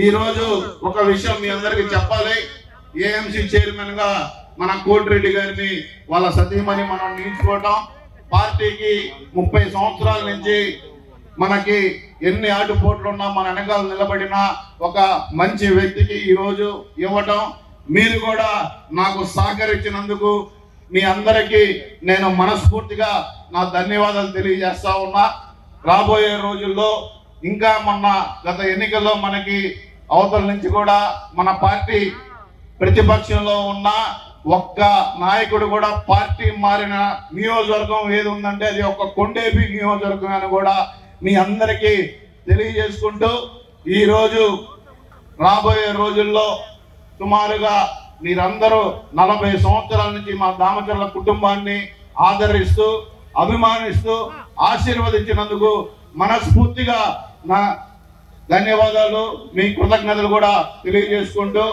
ఈ రోజు ఒక విషయం మీ అందరికీ చెప్పాలి. ఏఎంసీ చైర్మన్ గా మన కోటిరెడ్డి గారిని వాళ్ళ సతీమణి మనం నియమించుకోవటం, పార్టీకి 30 సంవత్సరాల నుంచి మనకి ఎన్ని ఆటుపోట్లు ఉన్నా మన వెనకాల నిలబడిన ఒక మంచి వ్యక్తికి ఈ రోజు ఇవ్వటం, మీరు కూడా నాకు సహకరించినందుకు మీ అందరికీ నేను మనస్ఫూర్తిగా నా ధన్యవాదాలు తెలియజేస్తా ఉన్నా. రాబోయే రోజుల్లో ఇంకా మొన్న గత ఎన్నికల్లో మనకి అవతల నుంచి కూడా మన పార్టీ ప్రతిపక్షంలో ఉన్న ఒక్క నాయకుడు కూడా పార్టీ మారిన నియోజకవర్గం ఏది ఉందంటే అది ఒక కొండేపి నియోజకవర్గం అని కూడా మీ అందరికీ తెలియజేసుకుంటూ, ఈరోజు రాబోయే రోజుల్లో సుమారుగా మీరందరూ 40 సంవత్సరాల నుంచి మా దామచర్ల కుటుంబాన్ని ఆదరిస్తూ అభిమానిస్తూ ఆశీర్వదించినందుకు మనస్ఫూర్తిగా నా ధన్యవాదాలు, మీ కృతజ్ఞతలు కూడా తెలియజేసుకుంటూ